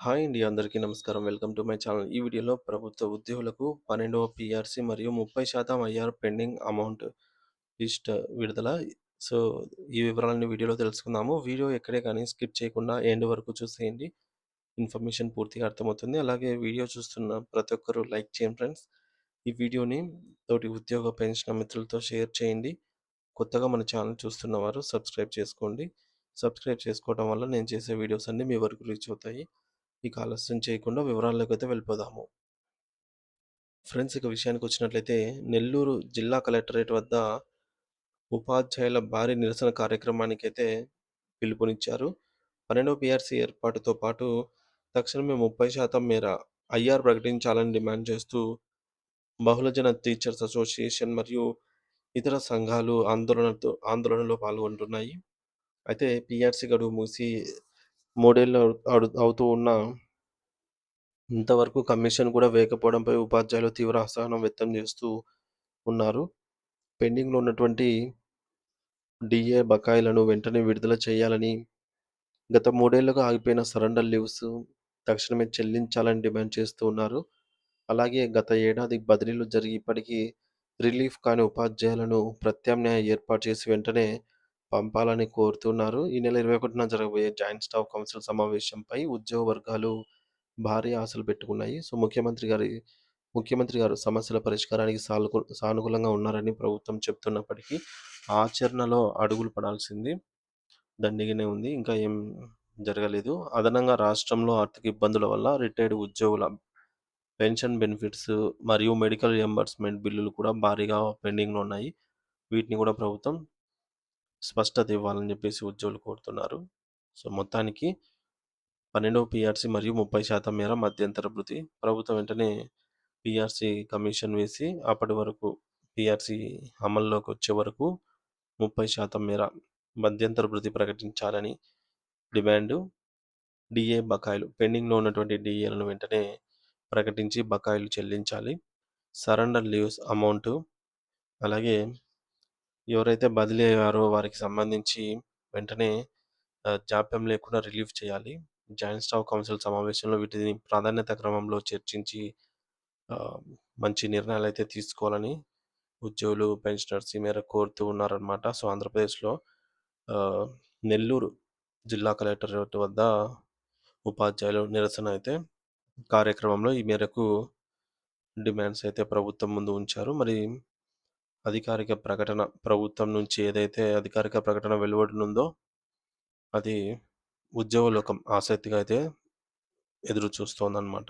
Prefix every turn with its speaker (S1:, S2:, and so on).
S1: Hi అండి. అందరికీ నమస్కారం. Welcome to my channel. ఈ వీడియోలో ప్రభుత్వ ఉద్యోగులకు 12వ పీఆర్సీ మరియు 30% ఐఆర్ పెండింగ్ అమౌంట్ లిస్ట్ విడుదల. సో, ఈ వివరాలన్నీ వీడియోలో తెలుసుకుందాము. వీడియో ఎక్కడే కానీ స్కిప్ చేయకుండా ఎండ్ వరకు చూసేయండి. ఇన్ఫర్మేషన్ పూర్తిగా అర్థమవుతుంది. అలాగే వీడియో చూస్తున్న ప్రతి ఒక్కరు లైక్ చేయండి ఫ్రెండ్స్. ఈ వీడియోని తోటి ఉద్యోగ పెన్షనర్ మిత్రులతో షేర్ చేయండి. కొత్తగా మన ఛానల్ చూస్తున్నవారు సబ్స్క్రైబ్ చేసుకోండి. సబ్స్క్రైబ్ చేసుకోవడం వల్ల నేను చేసే వీడియోస్ అన్నీ మీ వరకు రీచ్ అవుతాయి. ఇక ఆలస్యం చేయకుండా వివరాల్లోకైతే వెళ్ళిపోదాము. ఫ్రెండ్స్, ఇక విషయానికొచ్చినట్లయితే నెల్లూరు జిల్లా కలెక్టరేట్ వద్ద ఉపాధ్యాయుల భారీ నిరసన కార్యక్రమానికైతే పిలుపునిచ్చారు. 12వ పీఆర్సీ ఏర్పాటుతో పాటు తక్షణమే 30% మేర ఐఆర్ ప్రకటించాలని డిమాండ్ చేస్తూ బహుళజన టీచర్స్ అసోసియేషన్ మరియు ఇతర సంఘాలు ఆందోళనలో పాల్గొంటున్నాయి. అయితే పీఆర్సీ గడువు ముగిసి 3 ఏళ్లు అవుతూ ఉన్నా ఇంతవరకు కమిషన్ కూడా వేయకపోవడంపై ఉపాధ్యాయులు తీవ్ర అసహనం వ్యక్తం చేస్తూ ఉన్నారు. పెండింగ్‌లో ఉన్నటువంటి డీఏ బకాయిలను వెంటనే విడుదల చేయాలని, గత 3 ఏళ్లుగా ఆగిపోయిన సరెండర్ లీవ్స్ తక్షణమే చెల్లించాలని డిమాండ్ చేస్తూ ఉన్నారు. అలాగే గత ఏడాది బదిలీలు జరిగి ఇప్పటికీ రిలీఫ్ కాని ఉపాధ్యాయులను ప్రత్యామ్నాయ ఏర్పాటు చేసి వెంటనే పంపాలని కోరుతున్నారు. ఈ నెల 21న జరగబోయే జాయింట్ స్టాఫ్ కౌన్సిల్ సమావేశంపై ఉద్యోగ వర్గాలు భారీ ఆశలు పెట్టుకున్నాయి. సో, ముఖ్యమంత్రి గారు సమస్యల పరిష్కారానికి సానుకూలంగా ఉన్నారని ప్రభుత్వం చెప్తున్నప్పటికీ, ఆచరణలో అడుగులు పడాల్సింది దండిగానే ఉంది. ఇంకా ఏం జరగలేదు. అదనంగా రాష్ట్రంలో ఆర్థిక ఇబ్బందుల వల్ల రిటైర్డ్ ఉద్యోగుల పెన్షన్ బెనిఫిట్స్ మరియు మెడికల్ రియంబర్స్‌మెంట్ బిల్లులు కూడా భారీగా పెండింగ్‌లో ఉన్నాయి. వీటిని కూడా ప్రభుత్వం స్పష్టత ఇవ్వాలని చెప్పేసి ఉద్యోగులు కోరుతున్నారు. సో, మొత్తానికి 12వ పీఆర్సీ మరియు 30% మేర మధ్యంతర భృతి. ప్రభుత్వం వెంటనే పీఆర్సీ కమిషన్ వేసి అప్పటి వరకు పీఆర్సీ అమల్లోకి వచ్చే వరకు 30% మేర మధ్యంతర భృతి ప్రకటించాలని డిమాండు. డీఏ బకాయిలు పెండింగ్‌లో ఉన్నటువంటి డీఏలను వెంటనే ప్రకటించి బకాయిలు చెల్లించాలి. సరెండర్ లీవ్స్ అమౌంటు, అలాగే ఎవరైతే బదిలీ అయ్యారో వారికి సంబంధించి వెంటనే జాప్యం లేకుండా రిలీఫ్ చేయాలి. జాయింట్ స్టాఫ్ కౌన్సిల్ సమావేశంలో వీటిని ప్రాధాన్యత క్రమంలో చర్చించి ఆహ్, మంచి నిర్ణయాలైతే తీసుకోవాలని ఉద్యోగులు, పెన్షనర్స్ ఈ మేరకు కోరుతూ ఉన్నారనమాట. సో, ఆంధ్రప్రదేశ్‌లో ఆహ్, నెల్లూరు జిల్లా కలెక్టరేట్ వద్ద ఉపాధ్యాయులు నిరసన అయితే కార్యక్రమంలో ఈ మేరకు డిమాండ్స్ అయితే ప్రభుత్వం ముందు ఉంచారు. మరి అధికారిక ప్రకటన ప్రభుత్వం నుంచి ఏదైతే అధికారిక ప్రకటన వెలువడనుందో అది ఉద్యోగ లోకం ఆసక్తిగా అయితే ఎదురు చూస్తోందనమాట.